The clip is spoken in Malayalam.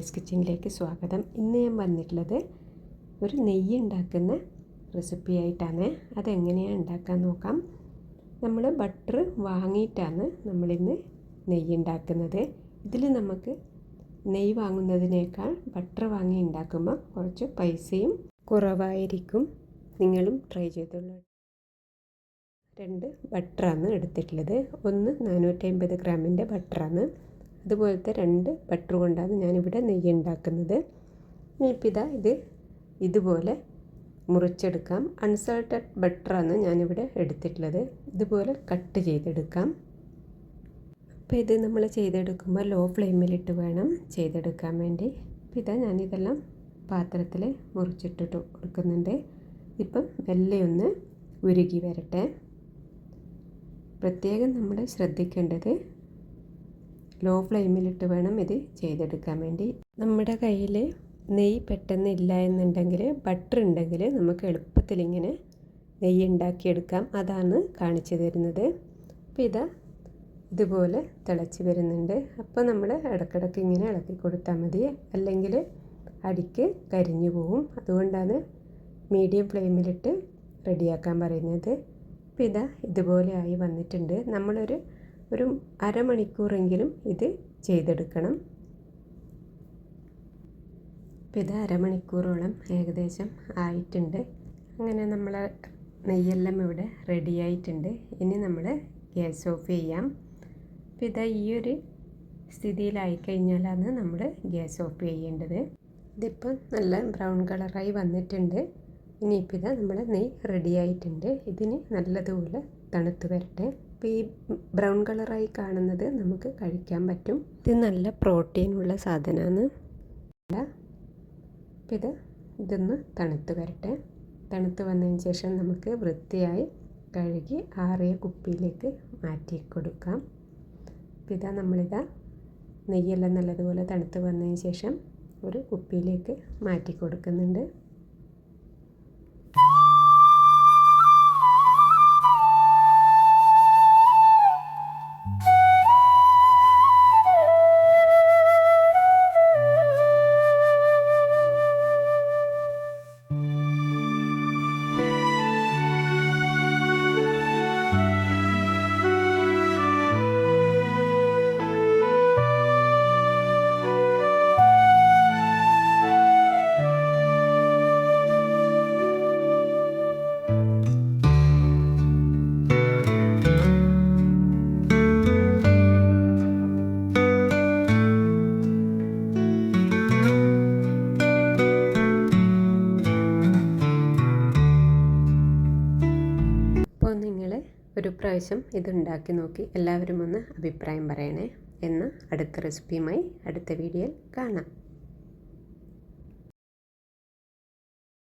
ആര്യസ് കിച്ചണിലേക്ക് സ്വാഗതം. ഇന്ന് ഞാൻ വന്നിട്ടുള്ളത് ഒരു നെയ്യ് ഉണ്ടാക്കുന്ന റെസിപ്പി ആയിട്ടാണ്. അതെങ്ങനെയാണ് ഉണ്ടാക്കാൻ നോക്കാം. നമ്മൾ ബട്ടർ വാങ്ങിയിട്ടാണ് നമ്മളിന്ന് നെയ്യ് ഉണ്ടാക്കുന്നത്. ഇതിൽ നമുക്ക് നെയ്യ് വാങ്ങുന്നതിനേക്കാൾ ബട്ടർ വാങ്ങി ഉണ്ടാക്കുമ്പോൾ കുറച്ച് പൈസയും കുറവായിരിക്കും. നിങ്ങളും ട്രൈ ചെയ്തോളൂ. 2 ബട്ടറാണ് എടുത്തിട്ടുള്ളത്. ഒന്ന് 450 ഗ്രാമിൻ്റെ ബട്ടറാണ്. അതുപോലത്തെ 2 ബട്ടർ കൊണ്ടാണ് ഞാനിവിടെ നെയ്യ് ഉണ്ടാക്കുന്നത്. ഇനിയിപ്പോൾ ഇത് ഇതുപോലെ മുറിച്ചെടുക്കാം. അൺസാൾട്ടഡ് ബട്ടറാണ് ഞാനിവിടെ എടുത്തിട്ടുള്ളത്. ഇതുപോലെ കട്ട് ചെയ്തെടുക്കാം. അപ്പോൾ ഇത് നമ്മൾ ചെയ്തെടുക്കുമ്പോൾ ലോ ഫ്ലെയിമിലിട്ട് വേണം ചെയ്തെടുക്കാൻ വേണ്ടി. അപ്പോൾ ഞാനിതെല്ലാം പാത്രത്തിൽ മുറിച്ചിട്ടിട്ട് കൊടുക്കുന്നുണ്ട്. ഇപ്പം മെല്ലെ ഒന്ന് ഉരുകി വരട്ടെ. പ്രത്യേകം നമ്മൾ ശ്രദ്ധിക്കേണ്ടത് ലോ ഫ്ലെയിമിലിട്ട് വേണം ഇത് ചെയ്തെടുക്കാൻ വേണ്ടി. നമ്മുടെ കയ്യിൽ നെയ്യ് പെട്ടെന്ന് ഇല്ല എന്നുണ്ടെങ്കിൽ ബട്ടർ ഉണ്ടെങ്കിൽ നമുക്ക് എളുപ്പത്തിൽ ഇങ്ങനെ നെയ്യ് ഉണ്ടാക്കിയെടുക്കാം. അതാണ് കാണിച്ചു തരുന്നത്. അപ്പോൾ ഇതുപോലെ തിളച്ച് വരുന്നുണ്ട്. അപ്പോൾ നമ്മൾ ഇടയ്ക്കിടയ്ക്ക് ഇങ്ങനെ ഇളക്കി കൊടുത്താൽ മതി, അല്ലെങ്കിൽ അടിക്ക് കരിഞ്ഞു പോവും. അതുകൊണ്ടാണ് മീഡിയം ഫ്ലെയിമിലിട്ട് റെഡിയാക്കാൻ പറയുന്നത്. അപ്പോൾ ഇതുപോലെ ആയി വന്നിട്ടുണ്ട്. നമ്മളൊരു അരമണിക്കൂറെങ്കിലും ഇത് ചെയ്തെടുക്കണം. അപ്പോൾ അരമണിക്കൂറോളം ഏകദേശം ആയിട്ടുണ്ട്. അങ്ങനെ നമ്മൾ നെയ്യെല്ലാം ഇവിടെ റെഡി ആയിട്ടുണ്ട്. ഇനി നമ്മൾ ഗ്യാസ് ഓഫ് ചെയ്യാം. അപ്പോൾ ഈ ഒരു സ്ഥിതിയിലായിക്കഴിഞ്ഞാലാണ് നമ്മൾ ഗ്യാസ് ഓഫ് ചെയ്യേണ്ടത്. ഇതിപ്പോൾ നല്ല ബ്രൗൺ കളറായി വന്നിട്ടുണ്ട്. ഇനിയിപ്പോൾ നമ്മൾ നെയ്യ് റെഡി ആയിട്ടുണ്ട്. ഇതിന് നല്ലതുപോലെ തണുത്ത് വരട്ടെ. അപ്പോൾ ഈ ബ്രൗൺ കളറായി കാണുന്നത് നമുക്ക് കഴിക്കാൻ പറ്റും. ഇത് നല്ല പ്രോട്ടീനുള്ള സാധനമാണ്. അപ്പോൾ ഇതൊന്ന് തണുത്ത് വരട്ടെ. തണുത്ത് വന്നതിന് ശേഷം നമുക്ക് വൃത്തിയായി കഴുകി ആറിയ കുപ്പിയിലേക്ക് മാറ്റി കൊടുക്കാം. അപ്പോൾ നമ്മളിതാ നെയ്യെല്ലാം നല്ലതുപോലെ തണുത്ത് വന്നതിന് ശേഷം ഒരു കുപ്പിയിലേക്ക് മാറ്റി കൊടുക്കുന്നുണ്ട്. അപ്പോൾ നിങ്ങൾ ഒരു പ്രാവശ്യം ഇത് ഉണ്ടാക്കി നോക്കി എല്ലാവരും ഒന്ന് അഭിപ്രായം പറയണേ. എന്ന് അടുത്ത റെസിപ്പിയുമായി അടുത്ത വീഡിയോയിൽ കാണാം.